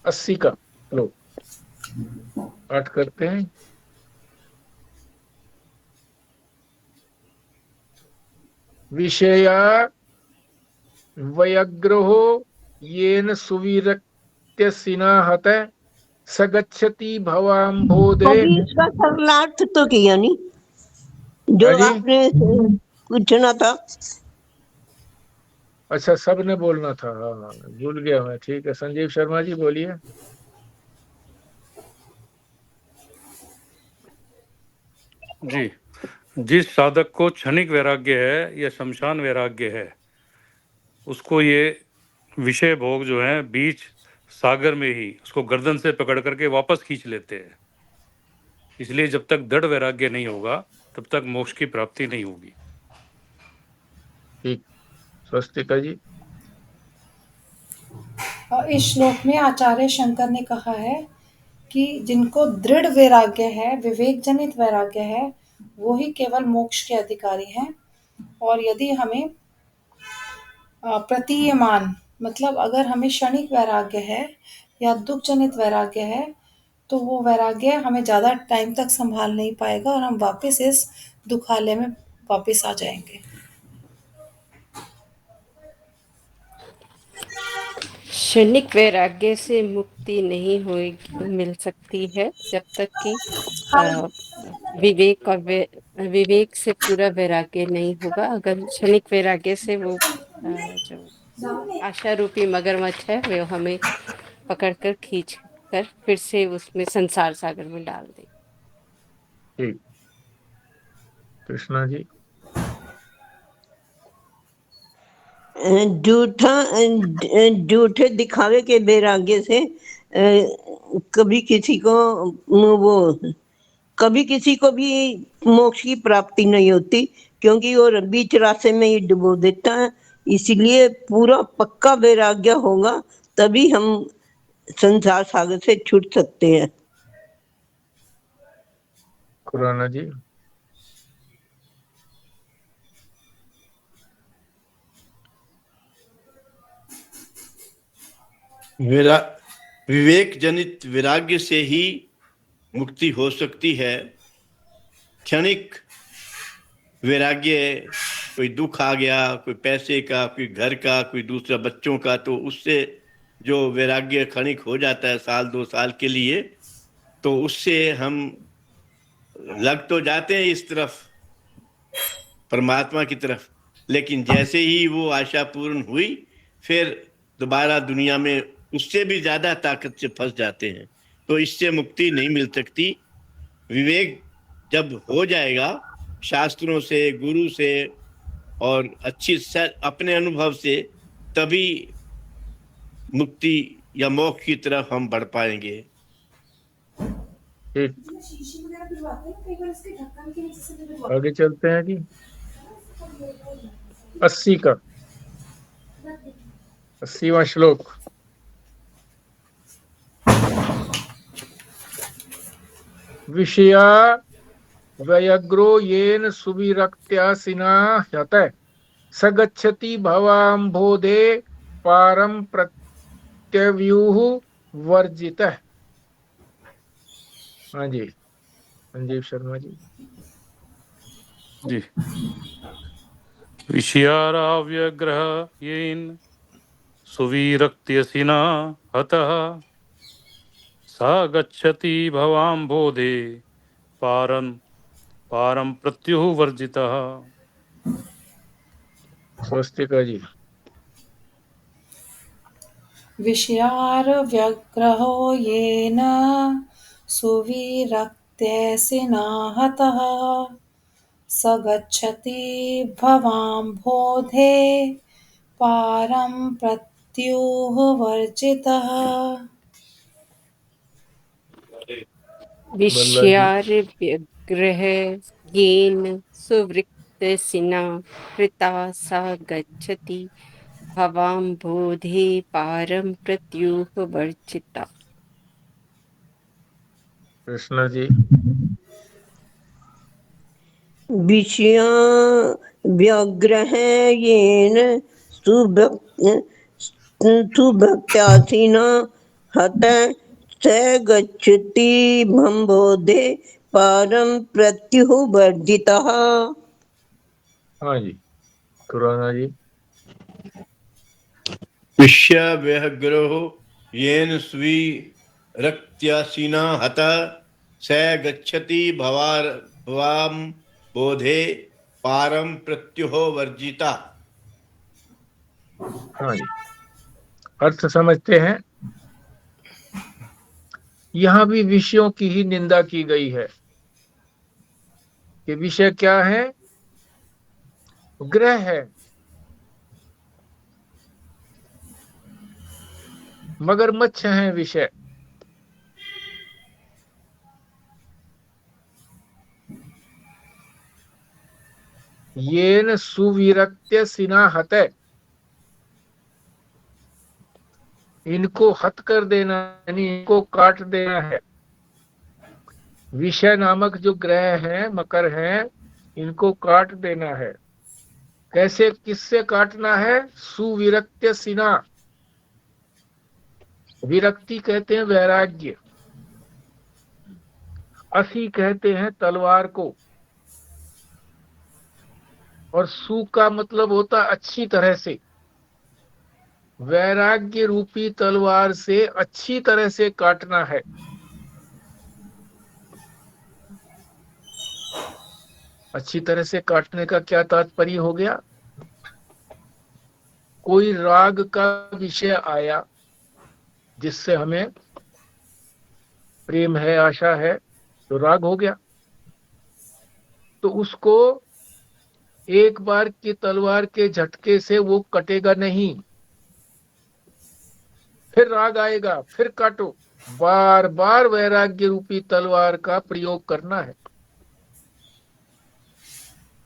80 का लो पाठ करते हैं। विषया वयग्रहो येन सुविरक्त्य सिनाहत सगच्छति भवाम्भोदे। अभी इसका सरलार्थ तो किया नहीं जो हाँ जी? आपने पूछना था। अच्छा, सब ने बोलना था, हाँ हाँ, भूल गया मैं। ठीक है, संजीव शर्मा जी बोलिए। जी, जिस साधक को क्षणिक वैराग्य है या शमशान वैराग्य है, उसको ये विषय भोग जो है बीच सागर में ही उसको गर्दन से पकड़ करके वापस खींच लेते हैं। इसलिए जब तक दृढ़ वैराग्य नहीं होगा तब तक मोक्ष की प्राप्ति नहीं होगी। ठीक, स्वस्तिका जी। इस श्लोक में आचार्य शंकर ने कहा है कि जिनको दृढ़ वैराग्य है, विवेक जनित वैराग्य है, वो ही केवल मोक्ष के अधिकारी हैं। और यदि हमें प्रतीयमान, मतलब अगर हमें क्षणिक वैराग्य है या दुख जनित वैराग्य है, तो वो वैराग्य हमें ज़्यादा टाइम तक संभाल नहीं पाएगा और हम वापस इस दुखालय में वापस आ जाएंगे। क्षणिक वैराग्य से मुक्ति नहीं होगी, मिल सकती है जब तक कि अ, विवेक और विवेक से पूरा वैराग्य नहीं होगा। अगर क्षणिक वैराग्य से वो जो आशा रूपी मगरमच्छ है वो हमें पकड़कर खींच कर फिर से उसमें संसार सागर में डाल दे। ठीक, कृष्णा जी। झूठे दिखावे के वैराग्य से कभी किसी को कभी किसी को भी मोक्ष की प्राप्ति नहीं होती, क्योंकि वो बीच रास्ते में ही डुबो देता है। इसीलिए पूरा पक्का वैराग्य होगा तभी हम संसार सागर से छूट सकते हैं। खुराना जी। विवेक जनित वैराग्य से ही मुक्ति हो सकती है। क्षणिक वैराग्य, कोई दुख आ गया, कोई पैसे का, कोई घर का, कोई दूसरा बच्चों का, तो उससे जो वैराग्य क्षणिक हो जाता है 1-2 साल के लिए, तो उससे हम लग तो जाते हैं इस तरफ, परमात्मा की तरफ, लेकिन जैसे ही वो आशा पूर्ण हुई फिर दोबारा दुनिया में उससे भी ज्यादा ताकत से फंस जाते हैं। तो इससे मुक्ति नहीं मिल सकती। विवेक जब हो जाएगा शास्त्रों से, गुरु से और अच्छी अपने अनुभव से, तभी मुक्ति या मोक्ष की तरफ हम बढ़ पाएंगे। ठीक, आगे चलते हैं जी। 80वां श्लोक। विषया व्यग्रो येन सुविरक्त्यासिना ह्यतः स गच्छति भवाम्भोधे पारं प्रत्यव्यूह वर्जितः। हाँ जी, संजीव शर्मा जी। जी, विषयाराव्यग्रह येन सुविरक्त्यसिना हतः स गच्छति भवाम्भोधे पारं पारं प्रत्युः वर्जितः। स्वस्तिका जी। विषयारव्यग्रहो येन सुविरक्त्यसिना हतः स गच्छति भवाम्भोधे पारं प्रत्युः वर्जितः। विषयार्यग्रह येन सुवृक्तसिना हृता सा गच्छति भवाम्भोधे पारं प्रत्युः वर्जिता। कृष्णा जी। विषया व्यग्रह येन सुभक्त्यासीना हतः स गच्छति भवम्भोधे पारं प्रत्युः वर्जितः। हाँ जी, खुराना जी। विषय व्यग्रो येन स्वीरक्त्यासीना हतः स गच्छति भवाम्भोधे पारं प्रत्युः वर्जिता। हाँ जी, अर्थ समझते हैं। यहां भी विषयों की ही निंदा की गई है कि विषय क्या है? ग्रह है, मगरमच्छ है विषय। येन सुविरक्त्य सिनाहते, इनको हत कर देना, यानी इनको काट देना है। विषय नामक जो ग्रह है, मकर है, इनको काट देना है। कैसे, किससे काटना है? सुविरक्त्य सिना, विरक्ति कहते हैं वैराग्य, असी कहते हैं तलवार को, और सु का मतलब होता अच्छी तरह से। वैराग्य रूपी तलवार से अच्छी तरह से काटना है। अच्छी तरह से काटने का क्या तात्पर्य हो गया? कोई राग का विषय आया जिससे हमें प्रेम है, आशा है, तो राग हो गया, तो उसको एक बार की तलवार के झटके से वो कटेगा नहीं, फिर राग आएगा, फिर काटो। बार बार वैराग्य रूपी तलवार का प्रयोग करना है।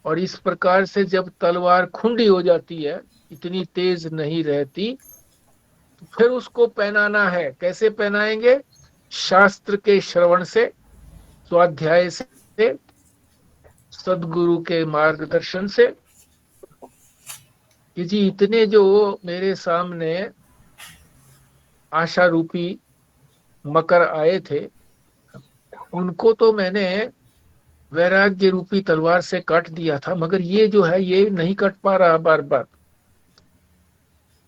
और इस प्रकार से जब तलवार खुंडी हो जाती है, इतनी तेज नहीं रहती, तो फिर उसको पहनाना है। कैसे पहनाएंगे? शास्त्र के श्रवण से, स्वाध्याय से, सदगुरु के मार्गदर्शन से, कि जी इतने जो मेरे सामने आशा रूपी मकर आए थे, उनको तो मैंने वैराग्य रूपी तलवार से काट दिया था, मगर ये जो है ये नहीं कट पा रहा बार बार।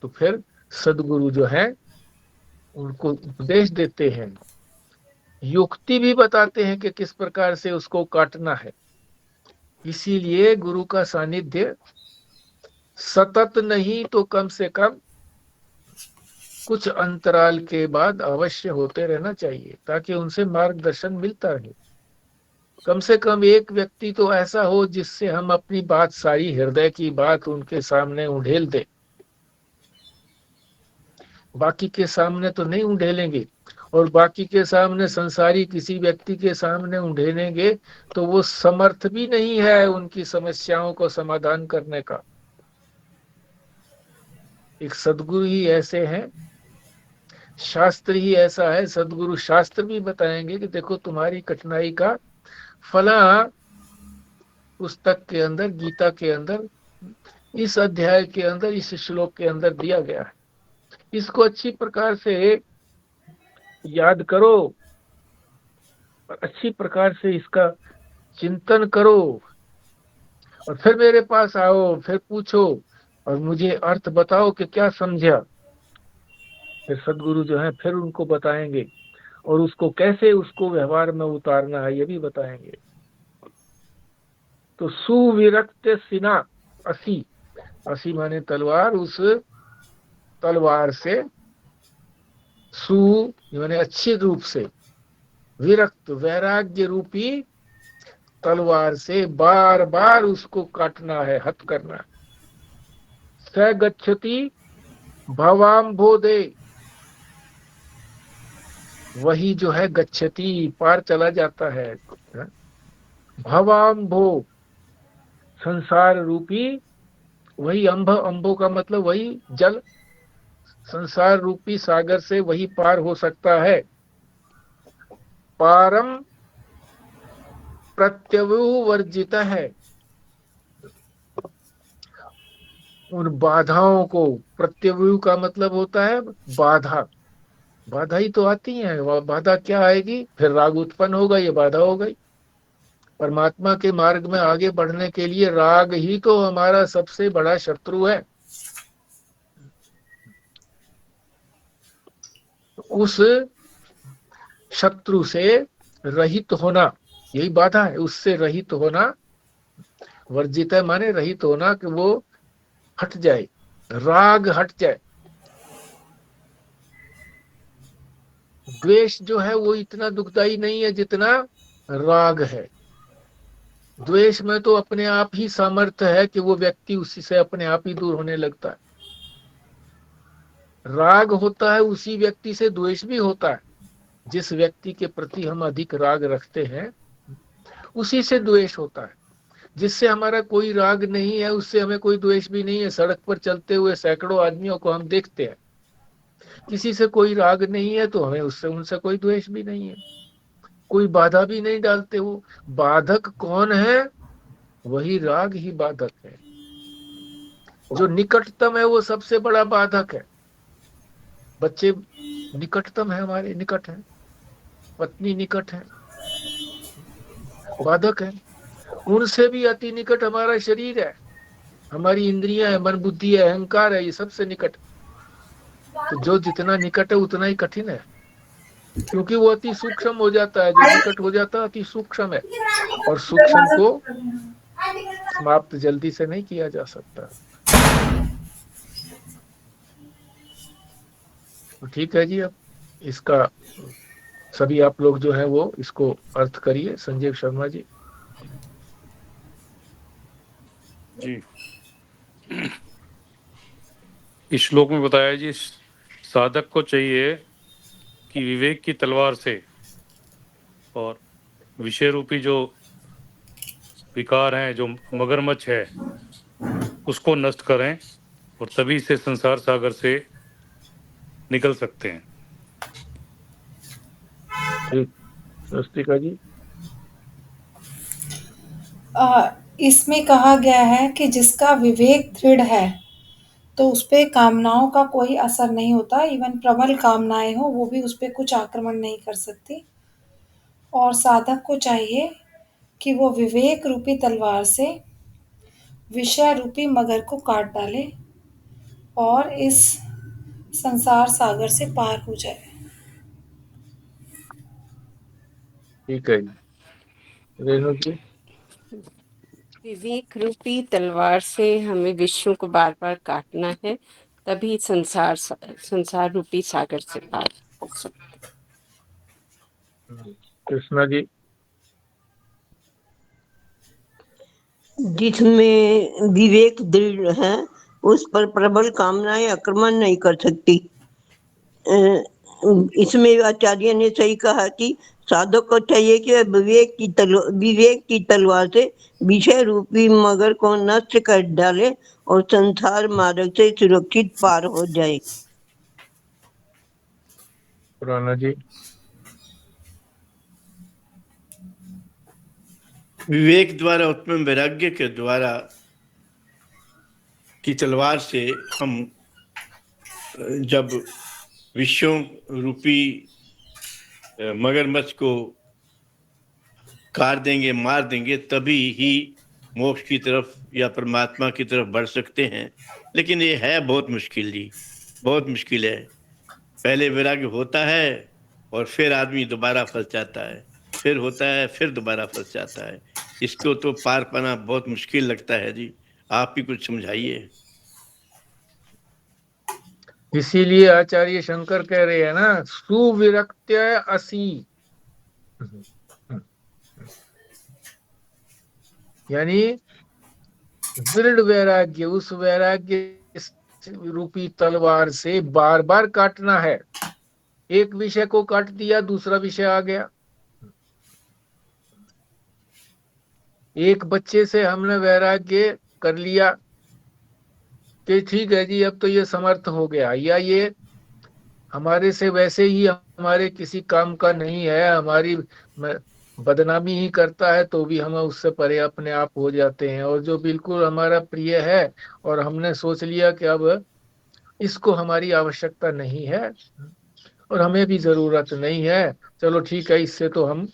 तो फिर सदगुरु जो है उनको उपदेश देते हैं, युक्ति भी बताते हैं कि किस प्रकार से उसको काटना है। इसीलिए गुरु का सानिध्य सतत नहीं तो कम से कम कुछ अंतराल के बाद अवश्य होते रहना चाहिए, ताकि उनसे मार्गदर्शन मिलता रहे। कम से कम एक व्यक्ति तो ऐसा हो जिससे हम अपनी बात, सारी हृदय की बात उनके सामने उंडेल दे। बाकी के सामने तो नहीं उंडेलेंगे, और बाकी के सामने, संसारी किसी व्यक्ति के सामने उंडेलेंगे तो वो समर्थ भी नहीं है उनकी समस्याओं को समाधान करने का। एक सदगुरु ही ऐसे हैं, शास्त्र ही ऐसा है। सदगुरु शास्त्र भी बताएंगे कि देखो तुम्हारी कठिनाई का फला पुस्तक के अंदर, गीता के अंदर, इस अध्याय के अंदर, इस श्लोक के अंदर दिया गया है। इसको अच्छी प्रकार से याद करो और अच्छी प्रकार से इसका चिंतन करो, और फिर मेरे पास आओ, फिर पूछो और मुझे अर्थ बताओ कि क्या समझा। फिर सदगुरु जो है फिर उनको बताएंगे, और उसको कैसे उसको व्यवहार में उतारना है ये भी बताएंगे। तो सुविरक्त सिना, असी, असी माने तलवार, उस तलवार से, सु माने अच्छे रूप से, विरक्त वैराग्य रूपी तलवार से बार बार उसको काटना है, हत करना है। स गच्छति भवाम्भोदे, वही जो है गच्छति, पार चला जाता है। भवाम्भो, संसार रूपी, वही अंभ, अंभो का मतलब वही जल, संसार रूपी सागर से वही पार हो सकता है। पारम प्रत्यवु वर्जित है, उन बाधाओं को, प्रत्यवु का मतलब होता है बाधा, बाधा ही तो आती है। बाधा क्या आएगी? फिर राग उत्पन्न होगा, ये बाधा हो गई। परमात्मा के मार्ग में आगे बढ़ने के लिए राग ही तो हमारा सबसे बड़ा शत्रु है। उस शत्रु से रहित होना, यही बाधा है। उससे रहित होना, वर्जित है माने रहित होना, कि वो हट जाए, राग हट जाए। द्वेष जो है वो इतना दुखदाई नहीं है जितना राग है। द्वेष में तो अपने आप ही सामर्थ्य है कि वो व्यक्ति उसी से अपने आप ही दूर होने लगता है। राग होता है उसी व्यक्ति से द्वेष भी होता है। जिस व्यक्ति के प्रति हम अधिक राग रखते हैं उसी से द्वेष होता है। जिससे हमारा कोई राग नहीं है उससे हमें कोई द्वेष भी नहीं है। सड़क पर चलते हुए सैकड़ों आदमियों को हम देखते हैं, किसी से कोई राग नहीं है तो हमें उससे उनसे कोई द्वेष भी नहीं है, कोई बाधा भी नहीं डालते। वो बाधक कौन है? वही राग ही बाधक है। जो निकटतम है वो सबसे बड़ा बाधक है। बच्चे निकटतम है, हमारे निकट है, पत्नी निकट है, बाधक है। उनसे भी अति निकट हमारा शरीर है, हमारी इंद्रियां है, मन बुद्धि है, अहंकार है, ये सबसे निकट। तो जो जितना निकट है उतना ही कठिन है, क्योंकि वो अति सूक्ष्म हो जाता है। जो निकट हो जाता है अति सूक्ष्म है, और सूक्ष्म को समाप्त जल्दी से नहीं किया जा सकता। तो ठीक है जी, अब इसका सभी आप लोग जो है वो इसको अर्थ करिए। संजीव शर्मा जी। जी, इस श्लोक में बताया जी, साधक को चाहिए कि विवेक की तलवार से और विषय रूपी जो विकार हैं, जो मगरमच्छ है, उसको नष्ट करें और तभी से संसार सागर से निकल सकते हैं। स्वस्तिका जी। इसमें कहा गया है कि जिसका विवेक दृढ़ है तो उस पे कामनाओं का कोई असर नहीं होता। इवन प्रबल कामनाएं हो वो भी उस पे कुछ आक्रमण नहीं कर सकती। और साधक को चाहिए कि वो विवेक रूपी तलवार से विषय रूपी मगर को काट डाले और इस संसार सागर से पार हो जाए। ठीक है जी। रेणु जी। विवेक रूपी तलवार से हमें विषयों को बार बार काटना है, तभी संसार रूपी सागर से पार हो सकते। कृष्णा जी। जिसमें विवेक दृढ़ है उस पर प्रबल कामनाएं आक्रमण नहीं कर सकती। इसमें आचार्य ने सही कहा कि साधक को चाहिए कि विवेक की तलवार से विषय रूपी मगर को नष्ट कर डाले और संसार मार्ग से सुरक्षित पार हो जाए। पुराना जी। विवेक द्वारा उत्पन्न वैराग्य के द्वारा की तलवार से हम जब विषयों रूपी मगरमच्छ को काट देंगे, मार देंगे, तभी ही मोक्ष की तरफ या परमात्मा की तरफ बढ़ सकते हैं। लेकिन ये है बहुत मुश्किल जी, बहुत मुश्किल है। पहले वैराग्य होता है और फिर आदमी दोबारा फंस जाता है, फिर होता है, फिर दोबारा फंस जाता है। इसको तो पार पाना बहुत मुश्किल लगता है जी। आप भी कुछ समझाइए। इसीलिए आचार्य शंकर कह रहे हैं ना, सुविरक्त्य असि, यानी दृढ़ वैराग्य, उस वैराग्य रूपी तलवार से बार बार काटना है। एक विषय को काट दिया, दूसरा विषय आ गया। एक बच्चे से हमने वैराग्य कर लिया कि ठीक है जी अब तो ये समर्थ हो गया, या ये हमारे से वैसे ही हमारे किसी काम का नहीं है, हमारी बदनामी ही करता है, तो भी हम उससे परे अपने आप हो जाते हैं। और जो बिल्कुल हमारा प्रिय है और हमने सोच लिया कि अब इसको हमारी आवश्यकता नहीं है और हमें भी जरूरत नहीं है, चलो ठीक है, इससे तो हम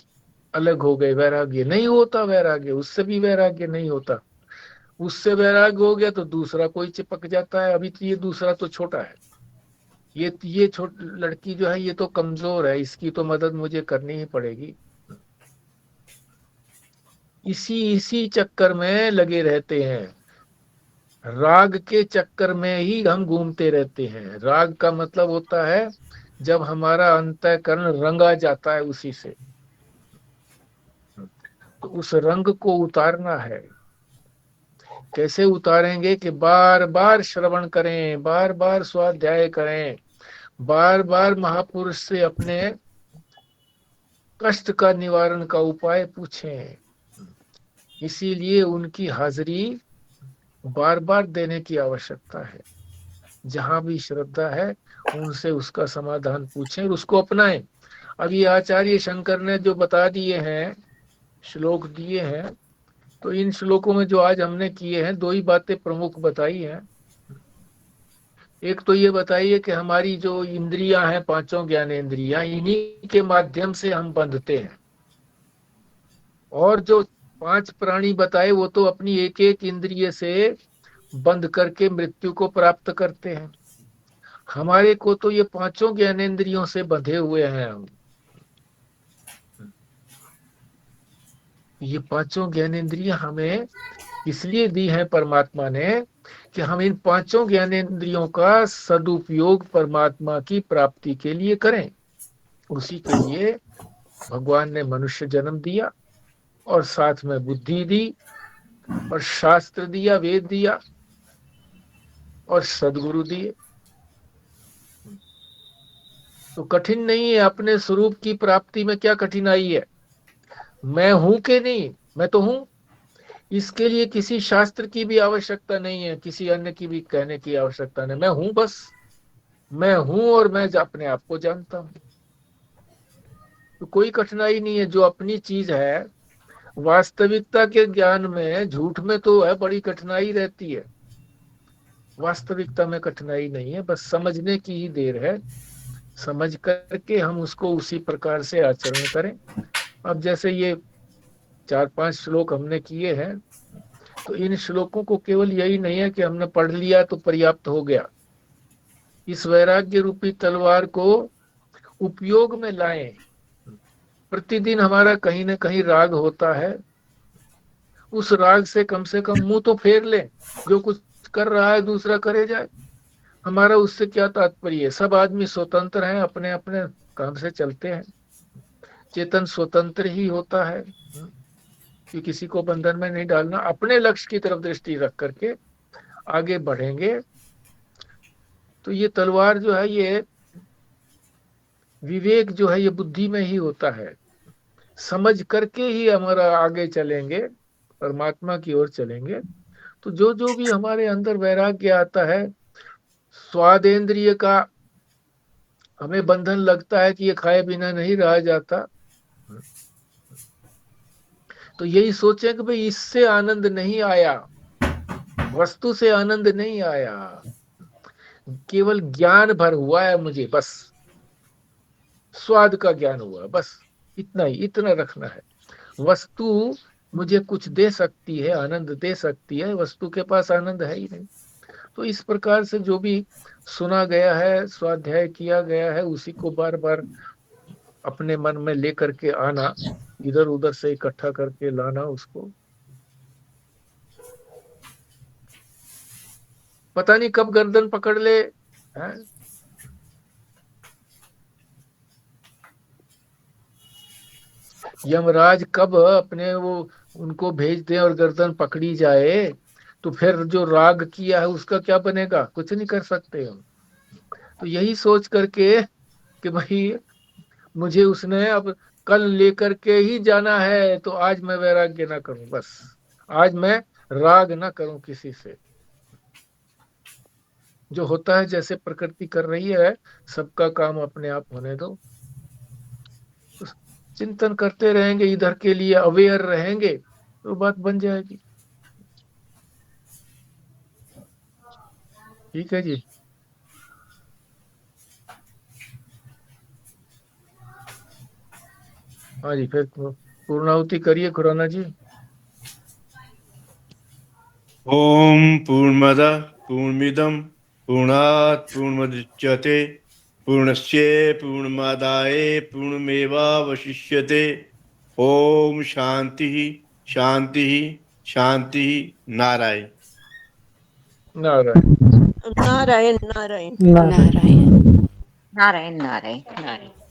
अलग हो गए। वैराग्य नहीं होता, वैराग्य उससे भी वैराग्य नहीं होता। उससे वैराग्य हो गया तो दूसरा कोई चिपक जाता है। अभी तो ये दूसरा तो छोटा है, ये लड़की जो है ये तो कमजोर है, इसकी तो मदद मुझे करनी ही पड़ेगी। इसी चक्कर में लगे रहते हैं। राग के चक्कर में ही हम घूमते रहते हैं। राग का मतलब होता है जब हमारा अंतःकरण रंगा जाता है उसी से। तो उस रंग को उतारना है। कैसे उतारेंगे? कि बार बार श्रवण करें, बार बार स्वाध्याय करें, बार बार महापुरुष से अपने कष्ट का निवारण का उपाय पूछें। इसीलिए उनकी हाजिरी बार बार देने की आवश्यकता है। जहां भी श्रद्धा है उनसे उसका समाधान पूछें और उसको अपनाएं। अभी आचार्य शंकर ने जो बता दिए हैं, श्लोक दिए हैं, तो इन श्लोकों में जो आज हमने किए हैं, दो ही बातें प्रमुख बताई हैं। एक तो ये बताइए कि हमारी जो इंद्रियां हैं, पांचों ज्ञानेंद्रियां, इन्हीं के माध्यम से हम बंधते हैं। और जो पांच प्राणी बताए वो तो अपनी एक एक इंद्रिय से बंद करके मृत्यु को प्राप्त करते हैं। हमारे को तो ये पांचों ज्ञानेंद्रियों से बंधे हुए हैं हम। ये पांचों ज्ञानेंद्रियां हमें इसलिए दी है परमात्मा ने कि हम इन पांचों ज्ञानेंद्रियों का सदुपयोग परमात्मा की प्राप्ति के लिए करें। उसी के लिए भगवान ने मनुष्य जन्म दिया और साथ में बुद्धि दी और शास्त्र दिया, वेद दिया और सदगुरु दिए। तो कठिन नहीं है। अपने स्वरूप की प्राप्ति में क्या कठिनाई है? मैं हूं कि नहीं? मैं तो हूं। इसके लिए किसी शास्त्र की भी आवश्यकता नहीं है, किसी अन्य की भी कहने की आवश्यकता नहीं। मैं हूं, बस मैं हूं और मैं अपने आप को जानता हूं। तो कोई कठिनाई नहीं है। जो अपनी चीज है, वास्तविकता के ज्ञान में, झूठ में तो है बड़ी कठिनाई रहती है। वास्तविकता में कठिनाई नहीं है, बस समझने की ही देर है। समझ करके हम उसको उसी प्रकार से आचरण करें। अब जैसे ये 4-5 श्लोक हमने किए हैं, तो इन श्लोकों को केवल यही नहीं है कि हमने पढ़ लिया तो पर्याप्त हो गया। इस वैराग्य रूपी तलवार को उपयोग में लाएं। प्रतिदिन हमारा कहीं ना कहीं राग होता है। उस राग से कम मुंह तो फेर लें। जो कुछ कर रहा है दूसरा करे जाए, हमारा उससे क्या तात्पर्य है? सब आदमी स्वतंत्र हैं, अपने अपने काम से चलते हैं। चेतन स्वतंत्र ही होता है कि किसी को बंधन में नहीं डालना। अपने लक्ष्य की तरफ दृष्टि रख करके आगे बढ़ेंगे तो ये तलवार जो है, ये विवेक जो है, ये बुद्धि में ही होता है। समझ करके ही हमारा आगे चलेंगे, परमात्मा की ओर चलेंगे। तो जो जो भी हमारे अंदर वैराग्य आता है, स्वादेंद्रिय का हमें बंधन लगता है कि ये खाए बिना नहीं रहा जाता, तो यही सोचें कि भाई इससे आनंद नहीं आया, वस्तु से आनंद नहीं आया, केवल ज्ञान भर हुआ है मुझे, बस स्वाद का ज्ञान हुआ, बस इतना ही, इतना रखना है। वस्तु मुझे कुछ दे सकती है, आनंद दे सकती है, वस्तु के पास आनंद है ही नहीं। तो इस प्रकार से जो भी सुना गया है, स्वाध्याय किया गया है, उसी को बार बार अपने मन में लेकर के आना, इधर उधर से इकट्ठा करके लाना उसको। पता नहीं कब गर्दन पकड़ ले है? यमराज कब अपने वो उनको भेज दे और गर्दन पकड़ी जाए, तो फिर जो राग किया है उसका क्या बनेगा? कुछ नहीं कर सकते हम। तो यही सोच करके कि भाई मुझे उसने अब कल लेकर के ही जाना है, तो आज मैं वैराग्य ना करूं, बस आज मैं राग ना करूं किसी से। जो होता है, जैसे प्रकृति कर रही है, सबका काम अपने आप होने दो। तो चिंतन करते रहेंगे, इधर के लिए अवेयर रहेंगे, तो बात बन जाएगी। ठीक है जी। हाँ जी, फिर पूर्णाहुति करिए खुराना जी। ओम पूर्णमदः पूर्णमिदं पूर्णात् पूर्णमुदच्यते पूर्णस्य पूर्णमादाय पूर्णमेवावशिष्यते। ओम शांति शांति शांति। नारायण। नारायण नारायण नारायण नारायण। नारायण नारायण नारायण।